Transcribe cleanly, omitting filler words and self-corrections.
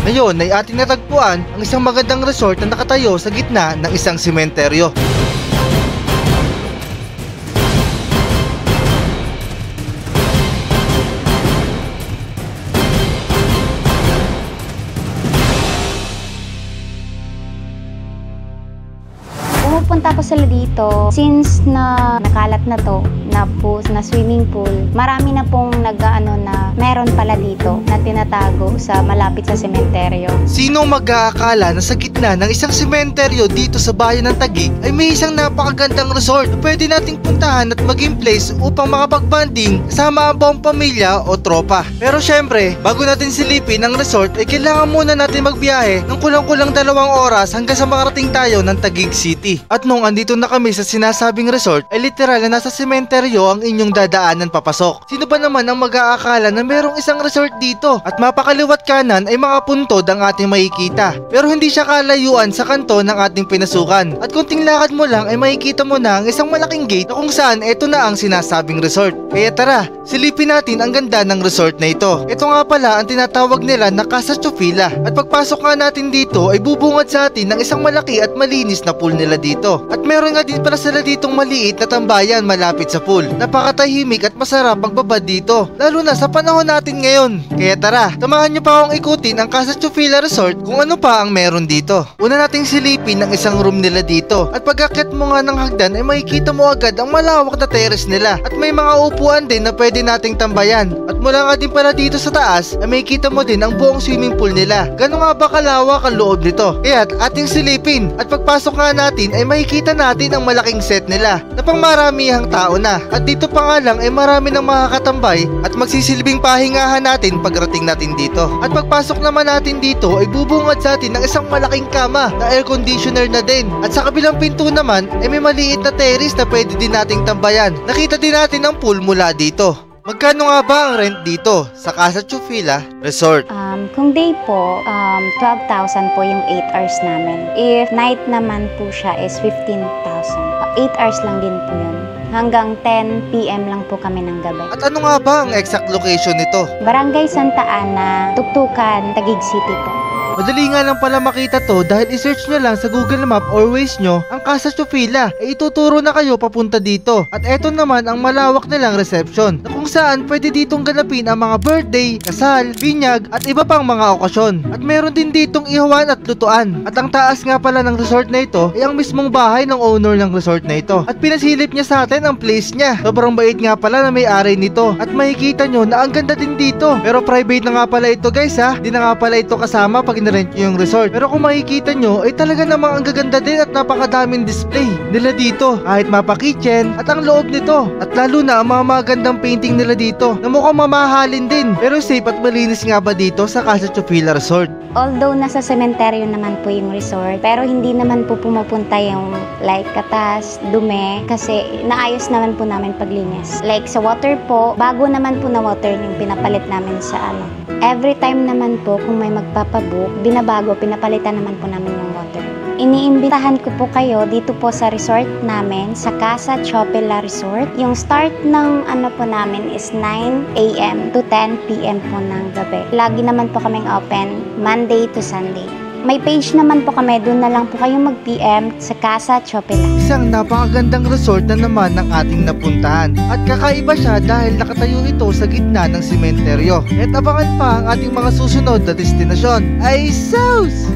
Ngayon ay ating natagpuan ang isang magandang resort na nakatayo sa gitna ng isang sementeryo. Pumupunta ako sila dito since na nakalat na to na swimming pool. Marami na pong na meron pala dito na tinatago sa malapit sa sementeryo. Sino mag-aakala na sa gitna ng isang sementeryo dito sa bayan ng Taguig ay may isang napakagandang resort na pwede nating puntahan at maging place upang makapag-banding kasama ang buong pamilya o tropa. Pero syempre, bago natin silipin ang resort ay kailangan muna natin magbiyahe ng kulang-kulang 2 oras hanggang sa makarating tayo ng Taguig City. At nung andito na kami sa sinasabing resort ay literal na nasa sementeryo ang inyong dadaanan papasok. Sino ba naman ang mag-aakala na merong isang resort dito at mapakaliwat kanan ay mga puntod ang ating makikita. Pero hindi siya kalayuan sa kanto ng ating pinasukan. At kunting lakad mo lang ay makikita mo na ang isang malaking gate na kung saan ito na ang sinasabing resort. Kaya tara, silipin natin ang ganda ng resort na ito. Ito nga pala ang tinatawag nila na Casa Chufila. At pagpasok nga natin dito ay bubungad sa atin ng isang malaki at malinis na pool nila dito. At meron nga din pala sila ditong maliit na tambayan malapit sa pool. Napakatahimik at masarap magbabad dito, lalo na sa panahon natin ngayon. Kaya tara, samahan nyo pa akong ikutin ang Casa Chufila Resort kung ano pa ang meron dito. Una nating silipin ang isang room nila dito. At pag-akyat mo nga ng hagdan ay makikita mo agad ang malawak na terrace nila. At may mga upuan din na pwede nating tambayan. At mula nga din pala dito sa taas ay makikita mo din ang buong swimming pool nila. Gano'n nga ba kalawak ang loob nito? Kaya ating silipin. At pagpasok nga natin ay makikita natin ang malaking set nila na pang maramihang tao na. At dito pa nga lang ay marami ng makakatambay at magsisilbing pahingahan natin pagrating natin dito. At pagpasok naman natin dito ay bubungad sa atin ng isang malaking kama na air conditioner na din. At sa kabilang pinto naman ay may maliit na terrace na pwede din nating tambayan. Nakita din natin ang pool mula dito. Magkano nga ba ang rent dito sa Casa Chufila Resort? Kung day po, 12,000 po yung 8 hours namin. If night naman po siya is 15,000. 8 hours lang din po yun. Hanggang 10 PM lang po kami ng gabi. At ano nga ba ang exact location nito? Barangay Santa Ana, Tuktukan, Taguig City po. Madali nga lang pala makita to dahil i-search nyo lang sa Google Map or Waze nyo ang Casa Chufila ay ituturo na kayo papunta dito. At eto naman ang malawak nilang reception na kung saan pwede ditong ganapin ang mga birthday, kasal, binyag at iba pang mga okasyon. At meron din ditong ihawan at lutuan. At ang taas nga pala ng resort na ito ay ang mismong bahay ng owner ng resort na ito. At pinasilip niya sa atin ang place niya. Sobrang bait nga pala na may-ari nito. At makikita nyo na ang ganda din dito. Pero private na nga pala ito guys ha. Di na nga pala ito kasama pag rent nyo yung resort. Pero kung makikita nyo ay talaga namang ang gaganda din at napakadaming display nila dito. Kahit mapa kitchen at ang loob nito. At lalo na ang mga magandang painting nila dito na mukhang mamahalin din. Pero safe at malinis nga ba dito sa Casa Chufila Resort? Although nasa sementeryo naman po yung resort, pero hindi naman po pumupunta yung like katas, dumi, kasi naayos naman po namin paglinis. Like sa water po, bago naman po na water yung pinapalit namin sa ano. Every time naman po kung may magpapabook, binabago, pinapalitan naman po namin yung water. Iniimbitahan ko po kayo dito po sa resort namin, sa Casa Chufila Resort. Yung start ng ano po namin is 9 AM to 10 PM po ng gabi. Lagi naman po kaming open Monday to Sunday. May page naman po kami, doon na lang po kayong mag-PM sa Casa Chufila. Isang napakagandang resort na naman ang ating napuntahan. At kakaiba siya dahil nakatayo ito sa gitna ng sementeryo. At abangan pa ang ating mga susunod na destinasyon. Ay sus!